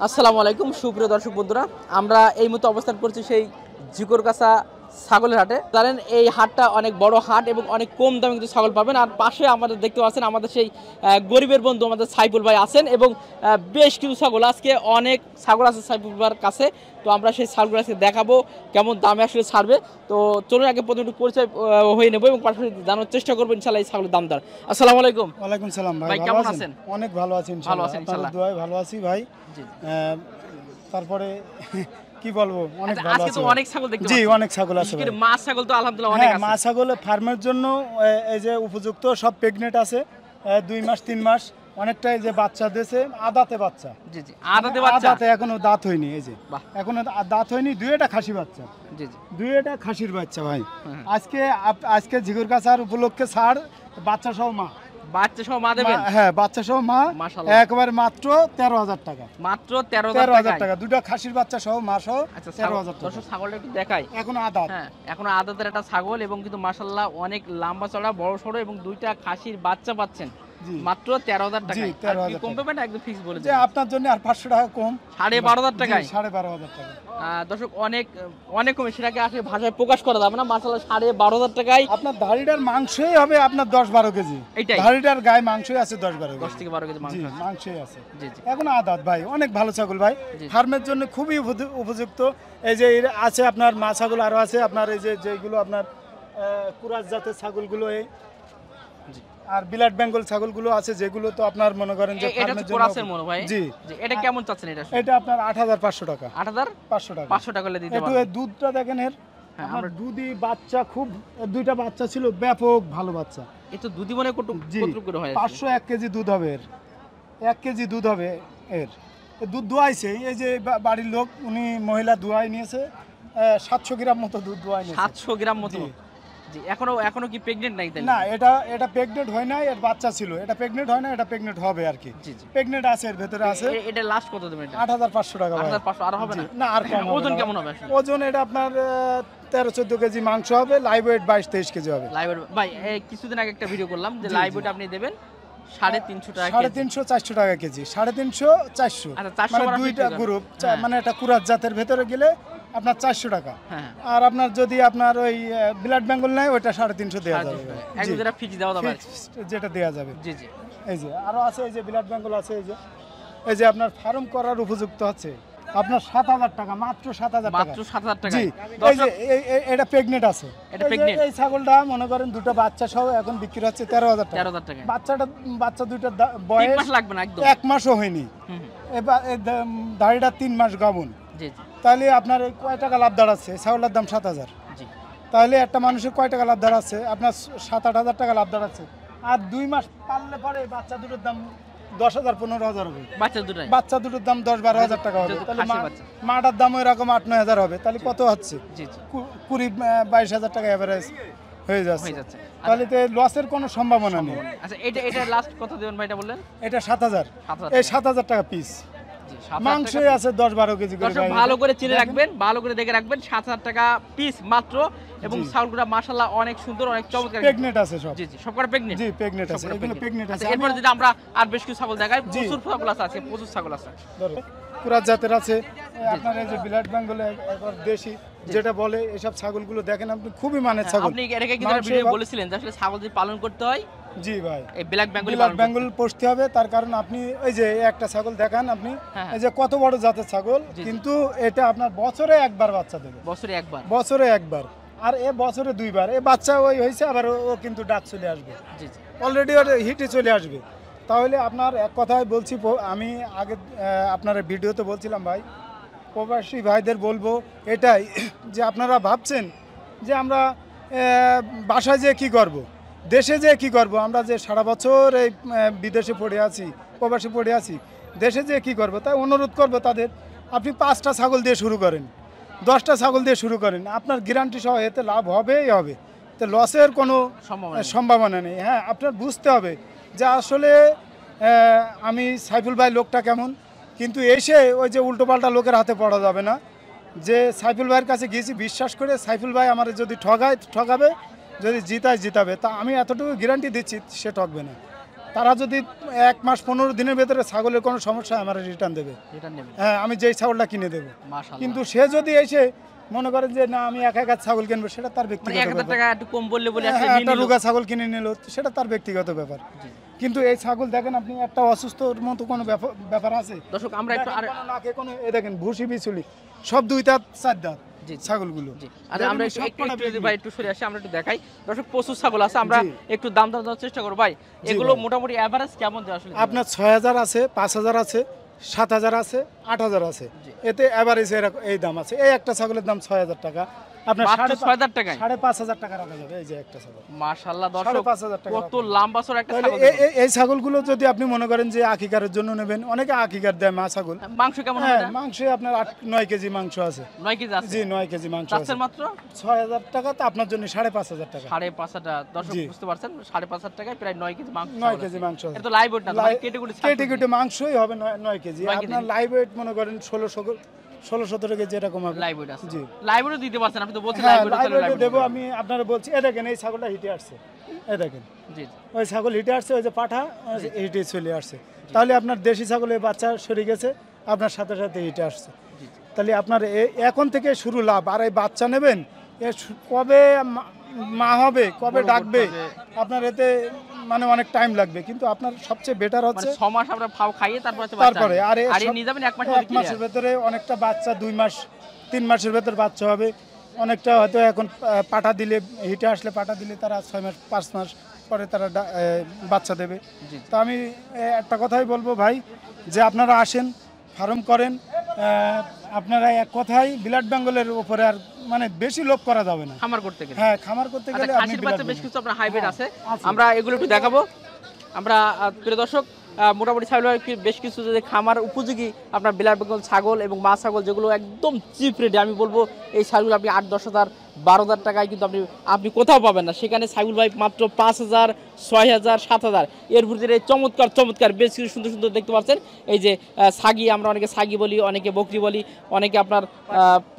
আসসালামু আলাইকুম সুপ্রিয় দর্শক বন্ধুরা, আমরা এই মুহূর্তে অবস্থান করছি সেই ঝিকরগাছা ছাগলের হাটে। জানেন এই হাটটা অনেক বড় হাট এবং অনেক কম দামে কিন্তু ছাগল পাবেন। আর পাশে আমাদের দেখতে পাচ্ছেন আমাদের সেই গরিবের বন্ধু আমাদের সাইফুল ভাই আছেন এবং বেশ কিছু ছাগল, আজকে অনেক ছাগল আছে সাইফুল ভাইয়ের কাছে। তো আমরা সেই ছাগলগুলো আজকে দেখাবো কেমন দামে আসলে ছাড়বে। তো চলুন আগে প্রথমে একটু পরিচয় হয়ে নেবো এবং পাশাপাশি জানার চেষ্টা করবো ইনশাল্লাহ এই ছাগলের দাম দর। আসসালামু আলাইকুম। ওয়ালাইকুম সালাম ভাই, কেমন আছেন? অনেক ভালো আছি ভালো ইনশাআল্লাহ। আছেন আপনাদের ইনশাল্লাহ। দোয়ায় ভালো আছি ভাই। জি। তারপরে কি বলবো, অনেক আচ্ছা, ভালো আজকে আছি তো ভাই। অনেক ছাগল দেখতে জি, পাচ্ছি। অনেক ছাগল আছে বিশেষ ভাই। করে মাছ ছাগল তো আলহামদুলিল্লাহ অনেক হ্যাঁ, আছে। মা ছাগল ফার্মের জন্য এই যে উপযুক্ত, সব প্রেগনেন্ট আছে, 2 মাস 3 মাস, অনেকটাই যে বাচ্চা দিয়েছে, আদাতে বাচ্চা। জি জি, আদাতে বাচ্চা। আদাতে এখনো দাঁত হয়নি, এই যে বাহ। এখনো দাঁত হয়নি, দুইটা খাসি বাচ্চা, জি জি। দুইটা খাসির বাচ্চা ভাই। হ্যাঁ। আজকে ঝিকরগাছার উপলক্ষে ছাড়, বাচ্চা সহ মা। বাচ্চা সহ মা দেবেন? হ্যাঁ, বাচ্চা সহ মা, মাশাআল্লাহ। একবার মাত্র 13,000 টাকা। মাত্র 13,000 13,000 টাকা, দুটো খাসির বাচ্চা সহ মা সহ আচ্ছা, 13,000 টাকা। দর্শক ছাগলটা একটু দেখাই। এখন আদাত। হ্যাঁ, এখন আদাতের একটা ছাগল এবং কিন্তু মাশাআল্লাহ অনেক লম্বা চড়া বড় সড়ো এবং দুইটা খাসির বাচ্চা পাচ্ছেন জি। মাত্র 13,000 জি, টাকায়। 13,000 আর কি কম টাকা। পাবেন একদম ফিক্স বলে যে দিন। আপনার জন্য আর 500 টাকা কম, 12,500 টাকায়। 12,500 টাকা। দর্শক অনেক অনেক কমে, সেটাকে আসলে ভাষায় প্রকাশ করা যাবে না। মাশাআল্লাহ 12,500 টাকায় আপনার দাড়িটার মাংসই হবে আপনার 10-12 কেজি। এইটাই। দাড়িটার গায়ে মাংসই আছে 10-12 10 কেজি। থেকে 12 কেজি মাংস জি, আছে। মাংসই আছে। জি জি। এখন আদাত ভাই, অনেক ভালো ছাগল ভাই, জি। ফার্মের জন্য খুবই উপযুক্ত। এই যে এর আছে আপনার মা ছাগল, আরো আছে আপনার এই যে যেগুলো আপনার কুরাস জাতের ছাগলগুলো, এই জি। আর বিলাট বেঙ্গল ছাগলগুলো আছে, যেগুলো তো আপনার মনে করেন যে এটা ফার্মের তো জন্য। কোরাসের মনে ভাই। জি। জি, এটা কেমন চাচ্ছেন এটা? এটা আপনার 8,500 টাকা। 8,500 টাকা। 500 টাকা হলে দিতে একটু পারবেন। এর দুধটা দেখেন, এর হ্যাঁ, আমার আমরা দুধই বাচ্চা, খুব দুইটা বাচ্চা ছিল, ব্যাপক ভালো বাচ্চা। এই তো দুধি মনে জি, কত করে হয়? 501 কেজি দুধ হবে এর, 1 কেজি দুধ হবে এর। এ দুধ দোয়াইছে, এই যে বাড়ির লোক, উনি মহিলা দোয়াই নিয়েছে, 700 গ্রাম মতো দুধ দোয়াই নিয়েছে। 700 গ্রাম মতো। জি। জি, এখনো কি প্রেগন্যান্ট নাই তাহলে? না, এটা প্রেগনেন্ট হয় না, এর বাচ্চা ছিল। এটা প্রেগনেন্ট হয় না, এটা প্রেগনেন্ট হবে আর কি। জি জি। প্রেগনেন্ট আছে, এর ভেতরে আছে। এটা লাস্ট কত দেবেন এটা? 8,500 টাকা ভাই। 8,500 আর হবে না? জি, না আর কম হবে ওজন না। কেমন হবে আসলে? ওজন এটা আপনার 13-14 কেজি মাংস হবে, লাইভ ওয়েট 22-23 কেজি হবে। লাইভ ভাই, কিছুদিন আগে একটা ভিডিও করলাম যে জি, লাইভ জি। ওটা আপনি দেবেন 350 টাকা কেজি। 350-400 টাকা কেজি, 350-400। আচ্ছা, 400 মানে বাড়া দুইটা বিক্রি করেন। গ্রুপ, হ্যাঁ। মানে একটা কুরাত জাতের ভেতরে গেলে আপনার 400 টাকা। হ্যাঁ। আর আপনার যদি আপনার ওই ব্লাড বেঙ্গল নেয়, ওইটা 350 দেওয়া যাবে। 350 একদম যেটা ফিক্স দেওয়া যাবে আর কি। Fixed যেটা দেওয়া যাবে। জি জি। এই যে আরো আছে, এই যে ব্লাড বেঙ্গল আছে, এই যে আপনার ফার্ম করার উপযুক্ত আছে, আপনার 7,000 টাকা, মাত্র 7,000 টাকা। মাত্র 7,000 জি, টাকায়। এই যে এটা প্রেগনেন্ট আছে। এটা এই যে pregnant? এই ছাগলটা মনে করেন দুটো বাচ্চা সহ এখন বিক্রি হচ্ছে 13,000 টাকা। 13,000 টাকায়। বাচ্চা দুইটার 3 বয়স মাস লাগবে না একদম। 1 মাসও হয়নি। হুম হুম। এবার দাড়িটা 3 মাস গাবন। জি জি। তাহলে আপনার এই কয় টাকা লাভ দাঁড়াচ্ছে? ছাগলের দাম 7,000। জি। তাহলে একটা মানুষের কয় টাকা লাভ দাঁড়াচ্ছে? আপনার 7-8 হাজার টাকা লাভ দাঁড়াচ্ছে। আর 2 মাস পারলে পরে বাচ্চা দুটোর দাম 10,000-15,000 হবে। বাচ্চা দুটাই। বাচ্চা দুটোর দাম 10-12 হাজার টাকা হবে। যেহেতু তাহলে খাসি বাচ্চা। মাটার দাম এরকম 8-9 হাজার হবে। তাহলে কত হচ্ছে? জি জি। 20-22 হাজার টাকা এভারেজ হয়ে যাচ্ছে। হয়ে যাচ্ছে। তাহলে তো লসের কোনো সম্ভাবনা নেই। আচ্ছা, এটা লাস্ট কত দেবেন ভাই, এটা বললেন? এটা 7,000। 7,000 এই 7,000 টাকা পিস। জি, 7,000 মাংসই টাকা। আছে 10-12 কেজি করে। দর্শক ভাই, ভালো করে চিনে দেখেন। রাখবেন, ভালো করে দেখে রাখবেন, 7,000 টাকা পিস মাত্র। এবং জি। ছাগলগুলো মাশাআল্লাহ অনেক সুন্দর, অনেক চমৎকার। প্রেগনেন্ট আছে সব। জি জি, সবকটা প্রেগনেন্ট। জি, প্রেগনেন্ট আছে, এগুলো প্রেগনেন্ট আছে। এরপর যদি আমরা আর বেশ কিছু ছাগল দেখাই, জি। প্রচুর ছাগল আছে আজকে, প্রচুর ছাগল আছে। ধরো কুরাত জাতের আছে, আপনার এই যে বিলাট বেঙ্গলে একবার দেশি যেটা বলে, এসব ছাগলগুলো দেখেন আপনি, খুবই মানের ছাগল। আপনি এর আগে কিন্তু মাংস ভিডিও এবার- বলেছিলেন যে আসলে ছাগল যদি পালন করতে হয় জি ভাই, এই ব্ল্যাক বেঙ্গলি বিলাট পালন বেঙ্গল পুষতে হবে। তার কারণ আপনি এই যে একটা ছাগল দেখান আপনি, হ্যাঁ। এই যে কত বড় জাতের ছাগল, জি, জি। কিন্তু এটা আপনার বছরে একবার বাচ্চা দেবে, বছরে একবার। বছরে একবার। আর এ বছরে 2 বার এ বাচ্চা ওই হয়েছে, আবার ও কিন্তু ডাক চলে আসবে, জি জি। অলরেডি ওর হিটে চলে আসবে। তাহলে আপনার এক কথায় বলছি, আমি আগে আপনার ভিডিওতে বলছিলাম ভাই, প্রবাসী ভাইদের বলবো এটাই, যে আপনারা ভাবছেন যে আমরা বাসায় যেয়ে কী করব, দেশে যেয়ে কী করব, আমরা যে সারা বছর এই বিদেশে পড়ে আছি, প্রবাসী পড়ে আছি, দেশে যেয়ে কী করব, তাই অনুরোধ করব তাদের, আপনি 5টা ছাগল দিয়ে শুরু করেন, 10টা ছাগল দিয়ে শুরু করেন, আপনার গ্যারান্টি সহ এতে লাভ হবেই হবে। তো লসের কোনো সম্ভাবনা নেই। হ্যাঁ, আপনার বুঝতে হবে যে আসলে আমি সাইফুল ভাই লোকটা কেমন, কিন্তু এসে ওই যে উল্টোপাল্টা লোকের হাতে পড়া যাবে না। যে সাইফুল ভাইয়ের কাছে গিয়েছি বিশ্বাস করে, সাইফুল ভাই আমার যদি ঠকাবে, যদি জিতাবে, তা আমি এতটুকু গ্যারান্টি দিচ্ছি সে ঠকবে না। তারা যদি 1 মাস 15 দিনের ভেতরে ছাগলের কোনো সমস্যা হয়, আমার রিটার্ন দেবে। হ্যাঁ, আমি যেই ছাগলটা কিনে দেবো। কিন্তু সে যদি এসে মনে করেন যে না আমি এক ছাগল কিনবো, সেটা তার ব্যক্তিগত ব্যাপার। 1000 টাকা একটু কম বললে বলে একটা রোগা ছাগল কিনে নিল, সেটা তার ব্যক্তিগত ব্যাপার। কিন্তু এই ছাগল দেখেন আপনি, একটা অসুস্থর মতো কোনো ব্যাপার আছে? দর্শক আমরা একটু নাকে কোনো দেখেন ভুসি বিচুলি সব 2 দাঁত 4 দাঁত ছাগলগুলো। আচ্ছা আমরা একটু ভাই একটু সরে আসি, আমরা একটু দেখাই। দর্শক প্রচুর ছাগল আছে, আমরা একটু দাম দেওয়ার চেষ্টা করব। ভাই এগুলো মোটামুটি এভারেজ কেমন দেয় আসলে? আপনার 6000 আছে, 5000 আছে, 7000 আছে, 8000 আছে, এতে এভারেজ এই দাম আছে। এই একটা ছাগলের দাম 6000 টাকা, আপনার 6000 টাকায় 5500 টাকা রাখা যাবে। এই যে একটা ছাগল মাশাআল্লাহ দর্শক, কত লম্বা সর একটা ছাগল। এই ছাগলগুলো যদি আপনি মনে করেন যে আকিকারের জন্য নেবেন, অনেকে আকিকার দেয় মা ছাগল। মাংস কেমন হবে? মাংস আপনার 8-9 কেজি মাংস আছে। 9 কেজি আছে? জি 9 কেজি মাংস আছে। মাত্র 6000 টাকা, তো আপনার জন্য 5500 টাকা। 5500 টাকা দর্শক বুঝতে পারছেন, 5500 টাকায় প্রায় 9 কেজি মাংস। 9 কেজি মাংস আছে। এটা তো লাইভ ওয়েট না, মানে কেটে মাংসই হবে 9 কেজি। আপনার লাইভ ওয়েট মনে করেন 16-17 কেজি এরকম হবে। লাইভ ওয়েট আছে? জি লাইভ ওয়েট দিতে পারছেন আপনি, তো বলছেন লাইভ ওয়েট দেব। আমি আপনারা বলছি, এই দেখেন এই ছাগলটা হিটে আসছে, এই দেখেন জি ওই ছাগল হিটে আসছে, ওই যে পাঠা হিটে চলে আসছে। তাহলে আপনার দেশি ছাগলের বাচ্চা সরে গেছে, আপনার সাথে সাথে হিটে আসছে। তাহলে আপনার এখন থেকে শুরু লাভ। আর এই বাচ্চা নেবেন, কবে মা হবে, কবে ডাকবে, আপনার এতে মানে অনেক টাইম লাগবে। কিন্তু আপনার সবচেয়ে বেটার হচ্ছে 6 মাস আমরা ফাও খাইয়ে তারপরে আর নিয়ে যাবেন 1 মাসের ভেতরে অনেকটা বাচ্চা 2 মাস 3 মাসের ভেতর বাচ্চা হবে। অনেকটা হয়তো এখন পাঠা দিলে, হিটে আসলে পাঠা দিলে তারা 6 মাস 5 মাস পরে তারা বাচ্চা দেবে। তো আমি একটা কথাই বলবো ভাই, যে আপনারা আসেন, ফার্ম করেন, আপনারা এক কথাই ব্লাড বেঙ্গলের উপরে আর মানে বেশি লোভ করা যাবে না খামার করতে গেলে। হ্যাঁ, খামার করতে গেলে খাসির বাচ্চা বেশ কিছু আপনার হাইব্রিড আছে, আমরা এগুলো একটু দেখাবো। আমরা প্রিয় দর্শক মোটামুটি ছাগল বেশ কিছু যদি খামার উপযোগী আপনার ব্লাড বেঙ্গল ছাগল এবং মা ছাগল, যেগুলো একদম চিপ রেটে, আমি বলবো এই ছাগলগুলো আপনি 8-10 12,000 টাকায় কিন্তু আপনি কোথাও পাবেন না। সেখানে ছাগল ভাই মাত্র 5000, 6000, 7000 এর ভিতরে চমৎকার বেশ কিছু সুন্দর সুন্দর দেখতে পাচ্ছেন। এই যে ছাগি, আমরা অনেকে ছাগি বলি, অনেকে বকরি বলি, অনেকে আপনার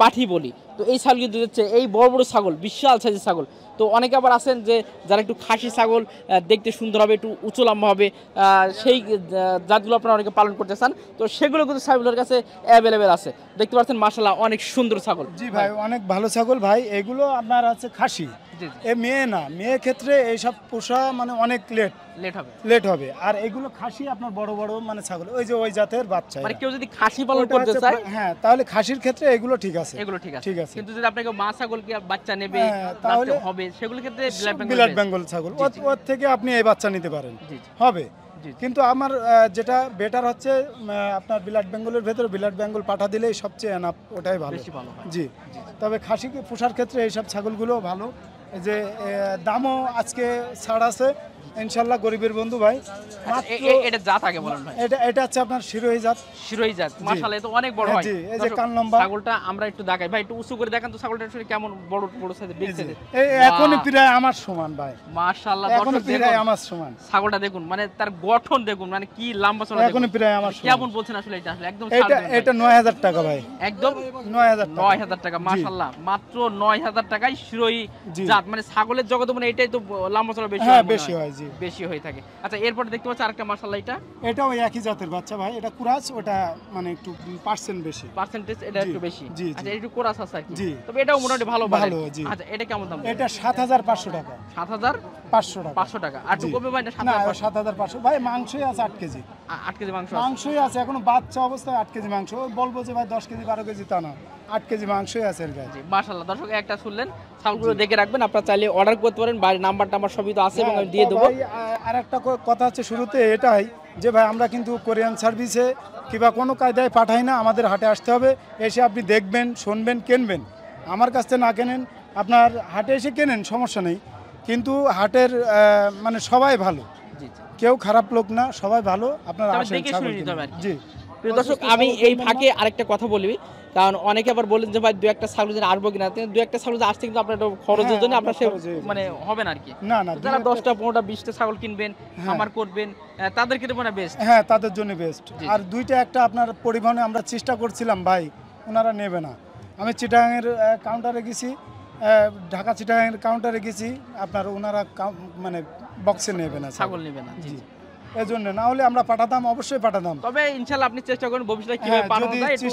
পাঠি বলি। তো এই ছাগল কিন্তু দিচ্ছে, এই বড় বড় ছাগল, বিশাল সাইজের ছাগল। তো অনেকে আবার আছেন যে যারা একটু খাসি ছাগল দেখতে সুন্দর হবে, একটু উঁচু লম্বা হবে, সেই জাতগুলো আপনারা অনেকে পালন করতে চান, তো সেগুলো কিন্তু ছাগলের কাছে অ্যাভেলেবেল আছে। দেখতে পাচ্ছেন মাশাআল্লাহ অনেক সুন্দর ছাগল। জি ভাই, অনেক ভালো ছাগল ভাই। এগুলো আপনার আছে খাসি, এ মেয়ে না। মেয়ে ক্ষেত্রে এইসব পোষা মানে অনেক লেট হবে। আর এগুলো খাসি আপনার বড় বড় মানে ছাগল, ওই যে ওই জাতের বাচ্চা। মানে কেউ যদি খাসি পালন করতে চায়, হ্যাঁ, তাহলে খাসির ক্ষেত্রে এগুলো ঠিক আছে। কিন্তু যদি আপনাকে মা ছাগল কি বাচ্চা নেবে তাহলে হবে, সেগুলোর ক্ষেত্রে ব্লাড বেঙ্গল ছাগল, ওর থেকে আপনি এই বাচ্চা নিতে পারেন, হবে। কিন্তু আমার যেটা বেটার হচ্ছে আপনার ব্লাড বেঙ্গলের ভেতরে ব্লাড বেঙ্গল পাঠা দিলেই সবচেয়ে এনাফ, ওটাই ভালো। জি, তবে খাসিকে পোষার ক্ষেত্রে এইসব ছাগলগুলো ভালো। যে দামও আজকে ছাড় আছে ইনশাআল্লাহ, গরিবের বন্ধু ভাই। এটা জাত আগে বলেন ভাই। এটা হচ্ছে আপনার শিরোহী জাত। মাশাআল্লাহ, এটা অনেক বড় হয়। জি, এই যে কান লম্বা ছাগলটা আমরা একটু দেখাই ভাই, একটু উঁচু করে দেখান তো ছাগলটা আসলে কেমন, বড় সাইজের, বিগ সাইজের। এখনই প্রায় আমার সমান ভাই, মাশাআল্লাহ। এখনই প্রায় আমার সমান। ছাগলটা দেখুন, মানে তার গঠন দেখুন, মানে কি লম্বা চড়া, এখনই প্রায় আমার সমান। কেমন বলছেন আসলে এটা? আসলে একদম এটা 9000 টাকা ভাই, একদম 9000 টাকা। মাশাআল্লাহ, মাত্র 9000 টাকায় শিরোহী জাত। মানে ছাগলের জগতে মানে এটাই তো লম্বা চড়া বেশি হয়, জি বেশি হয়ে থাকে। আচ্ছা, এরপরে দেখতে পাচ্ছি আরেকটা মাশাআল্লাহ, এটা ওই একই জাতের বাচ্চা ভাই। এটা কুরাস, ওটা মানে একটু পার্সেন্টেজ এটা একটু বেশি। আচ্ছা, একটু কোরাস আছে আর কি, জি। তবে এটাও মোটামুটি ভালো। আচ্ছা, এটা কেমন দাম? এটা 7500 টাকা। 7500 টাকা। আর একটু কমবে ভাই? না 7500 ভাই। মাংসই আছে 8 কেজি। 8 কেজি মাংসই আছে, এখনো বাচ্চা অবস্থায় 8 কেজি মাংস। বলবো যে ভাই 10 কেজি 12 কেজি, তা না, 8 কেজি মাংসই আছে এর গায়ে। মাশাআল্লাহ, দর্শক একটা শুনলেন, ছাগলগুলো দেখে রাখবেন। আপনারা চাইলে অর্ডার করতে পারেন, বাড়ির নাম্বারটা আমার সবই তো আছে এবং আমি দিয়ে দেবো। আর একটা কথা হচ্ছে শুরুতে এটাই, যে ভাই আমরা কিন্তু কোরিয়ান সার্ভিসে কিংবা কোনো কায়দায় পাঠাই না। আমাদের হাটে আসতে হবে, এসে আপনি দেখবেন, শুনবেন, কিনবেন। আমার কাছ থেকে না কেনেন, আপনার হাটে এসে কেনেন, সমস্যা নেই। কিন্তু হাটের মানে সবাই ভালো, কেউ খারাপ লোক না, সবাই ভালো। আপনারা আসেন, জি। প্রিয় দর্শক, আমি এই ফাঁকে আরেকটা কথা বলবি, কারণ অনেকে আবার বলেন যে ভাই 2-1টা ছাগল যেন আসবো কিনা। 2-1টা ছাগল আসতে কিন্তু আপনার খরচের জন্য আপনার মানে হবে না আর কি। না, যারা 10টা 15টা 20টা ছাগল কিনবেন, খামার করবেন, তাদের ক্ষেত্রে মানে বেস্ট। হ্যাঁ, তাদের জন্য বেস্ট। আর 2টা একটা আপনার পরিবহনে আমরা চেষ্টা করছিলাম ভাই, ওনারা নেবে না। আমি চিটাগাংয়ের কাউন্টারে গেছি, ঢাকা চিটাগাংয়ের কাউন্টারে গেছি, আপনার ওনারা মানে বক্সে নেবে না, ছাগল নেবে না। জি, এজন্য, না হলে আমরা পাঠাতাম, অবশ্যই পাঠাতাম। তবে ইনশাআল্লাহ আপনি চেষ্টা করুন ভবিষ্যতে কিভাবে হ্যাঁ, পাঠানো যদি যায় একটু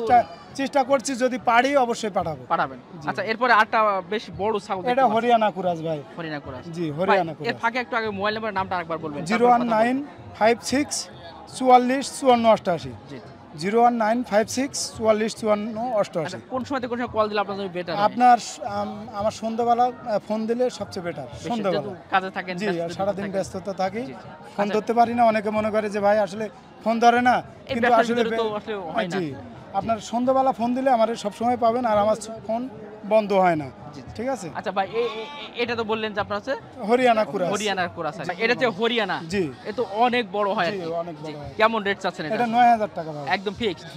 চেষ্টা করছি, যদি পারি অবশ্যই পাঠাবেন। আচ্ছা, এরপরে আটটা বেশ বড় ছাগল দেখতে এটা পাচ্ছি। হরিয়ানা কুরাজ ভাই। হরিয়ানা কুরাজ। জি, ভাই, হরিয়ানা এর কুরাজ। ফাঁকে একটু আগে মোবাইল নাম্বার নামটা আরেকবার বলবেন। 01956 44 54 88। জি। 01956 44 54 আচ্ছা, 88। কোন সময় থেকে কোন সময় কল দিলে আপনার জন্য বেটার? আপনার আমার সন্ধ্যাবেলা ফোন দিলে সবচেয়ে বেটার। সন্ধ্যাবেলা কাজে থাকেন, জি, আর সারাদিন ব্যস্ততা থাকি, জি, জি। ফোন আচ্ছা। ধরতে পারি না। অনেকে মনে করে যে ভাই আসলে ফোন ধরে না, এই কিন্তু ব্যবসার আসলে ভিতরে তো আসলে হয় না। জি, আপনার সন্ধ্যাবেলা ফোন দিলে আমার সবসময় পাবেন, আর আমার ফোন বন্ধ হয় না। জি, জি। ঠিক আছে। আচ্ছা ভাই, এটা তো বললেন যে আপনার হচ্ছে হরিয়ানা কুরাজ। হরিয়ানার কুরাস আছে। এটা হচ্ছে হরিয়ানা। জি, এ তো অনেক বড় হয় আর জি, কি। অনেক বড় হয়। কেমন রেট চাচ্ছেন এটা? এটা 9000 টাকা ভাই। একদম ফিক্সড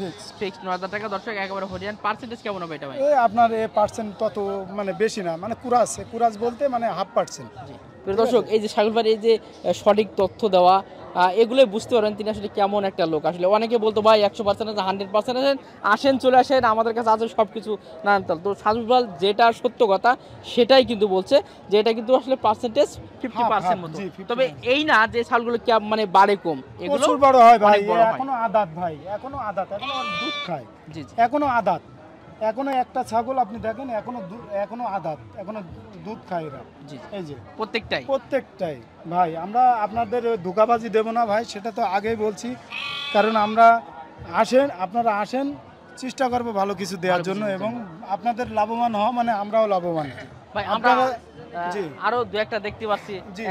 9000 টাকা। দর্শক, একেবারে হরিয়ান। পার্সেন্টেজ কেমন হবে এটা ভাই? আপনার পার্সেন্ট তত মানে বেশি না, মানে কুরাজ বলতে মানে 1/2%। জি। প্রিয় দর্শক, এই যে সাগর ভাই এই যে সঠিক তথ্য দেওয়া, এগুলোই বুঝতে পারেন তিনি আসলে কেমন একটা লোক। আসলে অনেকে বলতো ভাই 100% 100% আসেন, চলে আসেন, আমাদের কাছে আছে সব কিছু নানান। তো সাগর ভাই যেটা সত্য কথা সেটাই কিন্তু বলছে, যে এটা কিন্তু আসলে পার্সেন্টেজ 50% মতো। জি, 50%। তবে এই না যে ছাগলগুলো মানে বাড়ে কম, এগুলো প্রচুর বড় হয় ভাই, অনেক বড় হয়। এখনো আদাত ভাই, এখনো আদাত, এখনো দুধ খায়। জি, জি। এখনো আদাত, এখনো একটা ছাগল আপনি দেখেন, এখনো আদাত, এখনো দুধ খায় এরা। জি, এই যে প্রত্যেকটাই ভাই, আমরা আপনাদের ধোঁকাবাজি দেব না ভাই, সেটা তো আগেই বলছি। কারণ আপনারা আসেন, চেষ্টা করবো ভালো কিছু দেওয়ার জন্য, এবং আপনাদের লাভবান হওয়া মানে আমরাও লাভবান। ভাই, আমরা জি, আরো দু একটা দেখতে পাচ্ছি, জি।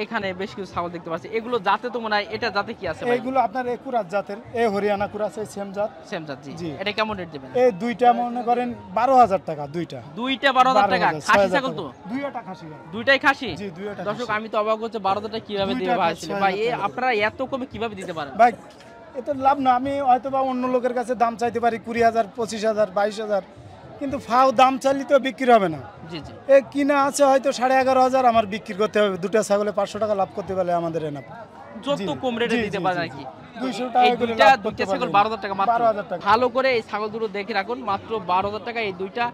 এখানে বেশ কিছু ছাগল দেখতে পাচ্ছি। এগুলো জাতে তো মনে হয়, এটা জাতে কি আছে ভাই? এইগুলো আপনার কুরাজ জাতের, হরিয়ানা কুরাজ, সেম জাত। সেম জাত। জি। জি। এটা কেমন রেট দেবেন? এই দুইটা মনে করেন 12,000 টাকা। দুইটা 12,000 টাকা। 12,000, খাসি 6,000 ছাগল তো? টাকা। দুইটা খাসি ভাই। দুইটাই খাসি? জি, দুইটা দর্শক, খাসি। আমি তো অবাক হচ্ছে 12,000 টাকা কিভাবে দিবে দুইটা ভাই খাসি, আসলে। ভাই, 6,000 টাকা। আপনারা এত কমে কিভাবে দিতে পারেন? ভাই, এটা লাভ না। আমি হয়তো বা অন্য লোকের কাছে দাম চাইতে পারি 20,000, 25,000, 22,000, কিন্তু ফাও দাম চাইলে তো বিক্রি হবে না। জি, জি। কিনা আছে হয়তো 11,500, আমার বিক্রি করতে হবে। দুটা ছাগলে 500 টাকা লাভ করতে পারলে আমাদের এনাফ। যত জি, কম রেটে জি, দিতে জি, পারেন জি, আর কি। 200 টাকা এই করে দুইটা লাভ করতে ছাগল পারবেন। 12,000 টাকা মাত্র। 12,000 টাকা। ভালো করে এই ছাগল দুটো দেখে রাখুন, মাত্র 12,000 টাকা এই দুইটা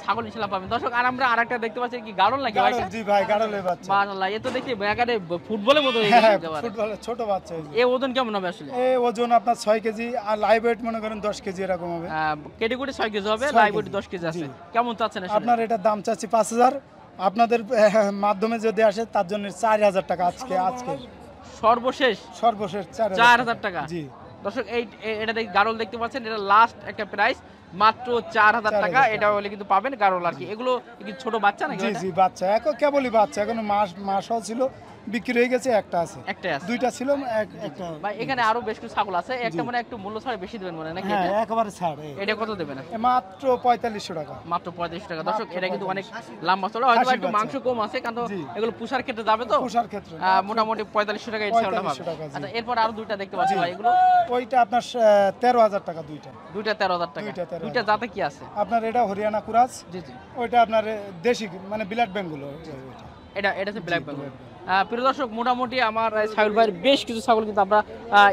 ছাগল ইনশাআল্লাহ পাবেন। দর্শক, আর আমরা আরেকটা দেখতে পাচ্ছি, কি গাড়ল নাকি ভাই? গাড়ল, জি ভাই, গাড়লের বাচ্চা। মাশাআল্লাহ, এ তো দেখি একেবারে ফুটবলের মতো হয়ে হ্যাঁ, গেছে একেবারে। ফুটবলের ছোট বাচ্চা। এই যে। এ ওজন কেমন হবে আসলে? ওজন আপনার 6 কেজি, আর লাইভ ওয়েট মনে করেন 10 কেজি এরকম হবে। ক্যাটাগরি 6 কেজি হবে, 6 লাইভ ওয়েট কেজি। 10 কেজি আছে। জি। কেমন চাচ্ছেন আসলে? আপনার এটার দাম চাচ্ছি 5,000। আপনাদের মাধ্যমে যদি আসে তার জন্য 4,000 টাকা আজকে সর্বশেষ 4,000 টাকা। জি। দর্শক, এটা গাড়ল দেখতে পাচ্ছেন, এটা লাস্ট একটা প্রাইস, মাত্র 4,000 টাকা। 4,000 এটা হলে কিন্তু পাবেন গাড়ল আর কি। এগুলো কি ছোট বাচ্চা নাকি? জি, জি, বাচ্চা কেবলই বাচ্চা, এখনো মাসও ছিল, বিক্রি হয়ে গেছে, একটা আছে। একটাই আছে। দুইটা ছিল, একটা। ভাই, এখানে আরো বেশ কিছু ছাগল আছে। একটা মানে একটু মূল্য ছাড় বেশি দেবেন মনে হয় নাকি? হ্যাঁ, এটা একেবারে ছাড়। এটা কত দেবেন? মাত্র 4500 টাকা। মাত্র 45 টাকা। দর্শক, এটা কিন্তু অনেক লম্বা চড়া, হয়তো খাসির একটু বাচ্চা। মাংস কম আছে, কারণ জি। এগুলো পুষার ক্ষেত্রে যাবে তো। পুষার ক্ষেত্রে মোটামুটি 4500 টাকা এই ছাগলটা পাবে। 4500 টাকা, জি। আচ্ছা, এরপর আরো দুইটা দেখতে পাচ্ছি ভাই, এগুলো ওইটা আপনার 13,000 টাকা দুইটা। দুইটা 13,000 টাকা। দুইটা 13,000 দুইটা জাতে কি আছে? আপনার এটা হরিয়ানা কুরাজ, জি, জি। ওইটা আপনার দেশি মানে বিলাট বেঙ্গল। এটা হচ্ছে ব্ল্যাক বেঙ্গল। প্রিয় দর্শক, মোটামুটি আমার সাইল ভাইয়ের বেশ কিছু ছাগল কিন্তু আমরা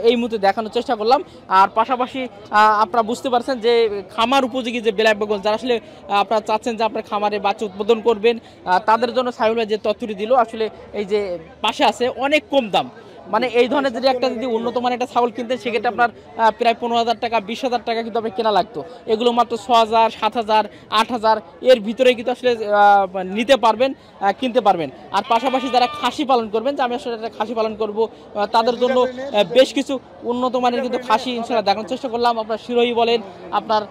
এই মুহূর্তে দেখানোর চেষ্টা করলাম। আর পাশাপাশি আপনারা বুঝতে পারছেন যে খামার উপযোগী যে ব্ল্যাক বেঙ্গল, যারা আসলে আপনারা চাচ্ছেন যে আপনার খামারে বাচ্চা উৎপাদন করবেন, তাদের জন্য সাইল ভাই যে তথ্যটি দিল, আসলে এই যে পাশে আছে অনেক কম দাম। মানে এই ধরনের যদি উন্নত মানের একটা ছাগল কিনতেন, সেক্ষেত্রে আপনার প্রায় 15,000 টাকা 20,000 টাকা কিন্তু আপনার কেনা লাগতো। এগুলো মাত্র 6,000, 7,000, 8,000 এর ভিতরে কিন্তু আসলে নিতে পারবেন, কিনতে পারবেন। আর পাশাপাশি যারা খাসি পালন করবেন, যে আমি আসলে একটা খাসি পালন করব, তাদের জন্য বেশ কিছু উন্নত মানের কিন্তু খাসি ইনশাআল্লাহ দেখানোর চেষ্টা করলাম। আপনার শিরোহী বলেন, আপনার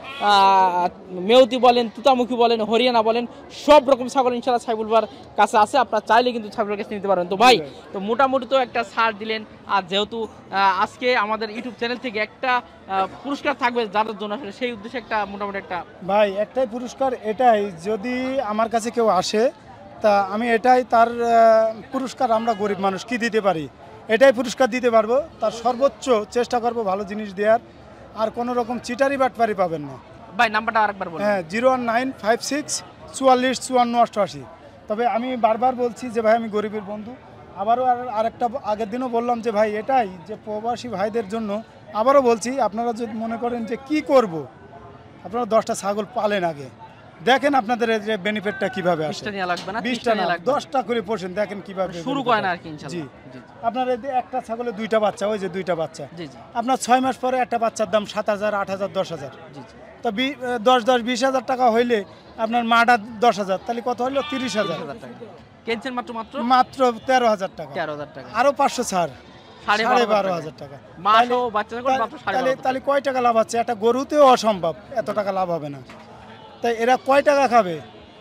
মেয়তি বলেন, তুতামুখী বলেন, হরিয়ানা বলেন, সব রকম ছাগল ইনশাআল্লাহ সাইবুল ভাইয়ের কাছে আছে। আপনারা চাইলে কিন্তু ছাগলের কাছে নিতে পারবেন। তো ভাই, তো মোটামুটি তো একটা ছাড় দিলেন। আর যেহেতু আজকে আমাদের ইউটিউব চ্যানেল থেকে একটা পুরস্কার থাকবে যাদের জন্য, আসলে সেই উদ্দেশ্যে একটা মোটামুটি একটা ভাই, একটাই পুরস্কার, এটাই যদি আমার কাছে কেউ আসে, তা আমি এটাই তার পুরস্কার। আমরা গরিব মানুষ কি দিতে পারি, এটাই পুরস্কার দিতে পারবো। তার সর্বোচ্চ চেষ্টা করব ভালো জিনিস দেওয়ার, আর কোনো রকম চিটারি বাটপারি পাবেন না। ভাই, নাম্বারটা আরেকবার বলুন। হ্যাঁ, 01956 44 54 88। তবে আমি বারবার বলছি যে ভাই, আমি গরিবের বন্ধু। আবারও আরেকটা আগের দিনও বললাম যে ভাই, এটাই যে প্রবাসী ভাইদের জন্য আবারও বলছি, আপনারা যদি মনে করেন যে কি করব, আপনারা 10টা ছাগল পালেন আগে, দেখেন আপনাদের এই যে বেনিফিটটা কিভাবে আসে। 20টা নেওয়া লাগবে না, 20টা 30টা না, নেওয়া লাগবে 10টা করে পোষেন, দেখেন কিভাবে শুরু benefit করেন হয়। আর কি ইনশাআল্লাহ। জি জি আপনার এই যে একটা ছাগলে 2টা বাচ্চা, ওই যে 2টা বাচ্চা, জি জি আপনার 6 মাস পরে একটা বাচ্চার দাম 7,000, 8,000, 10,000। জি জি তো 10 20,000 টাকা হইলে আপনার মাটা 10,000, তাহলে কত হলো? 30,000। 30,000 টাকা কিনছেন মাত্র মাত্র মাত্র 13,000 টাকা, 13,000 টাকা, আরো 500 ছাড়, 12,500 টাকা। মাস ও বাচ্চা যখন মাত্র তাহলে 12,500 তাহলে কয় টাকা লাভ আছে? একটা গরুতেও অসম্ভব এত টাকা লাভ হবে না। তাই এরা কয় টাকা খাবে?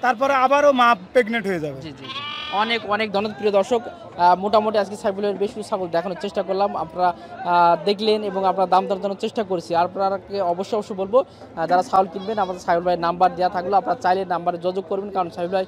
তারপরে আবারও মা প্রেগনেন্ট হয়ে যাবে। জি জি জি। অনেক অনেক ধন্যবাদ প্রিয় দর্শক। মোটামুটি আজকে সাইফুলের বেশ কিছু ছাগল দেখানোর চেষ্টা করলাম, আপনারা দেখলেন এবং আপনারা দাম দর জানার চেষ্টা করেছি। আপনারাকে অবশ্যই অবশ্যই বলবো যারা ছাগল কিনবেন, আমাদের সাইফুল ভাইয়ের নাম্বার দেওয়া থাকলো, আপনারা চাইলে নাম্বারে যোগাযোগ করবেন, কারণ সাইফুল ভাই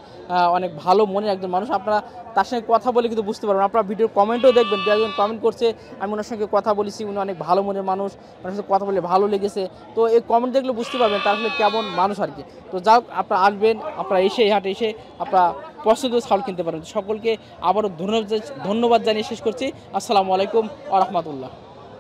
অনেক ভালো মনের একজন মানুষ। আপনারা তার সঙ্গে কথা বলে কিন্তু বুঝতে পারবেন। আপনারা ভিডিওর কমেন্টও দেখবেন, দু একজন কমেন্ট করছে আমি ওনার সঙ্গে কথা বলেছি, উনি অনেক ভালো মনের মানুষ, ওনার সাথে কথা বলে ভালো লেগেছে। তো এই কমেন্ট দেখলে বুঝতে পারবেন তার আসলে কেমন মানুষ আর কি। তো যাও আপনারা আসবেন, আপনারা এসে এই হাটে এসে আপনারা পছন্দ ছাগল কিনতে পারেন। সকলকে আবারও ধন্যবাদ জানিয়ে শেষ করছি। আসসালামু আলাইকুম ওয়া রাহমাতুল্লাহ।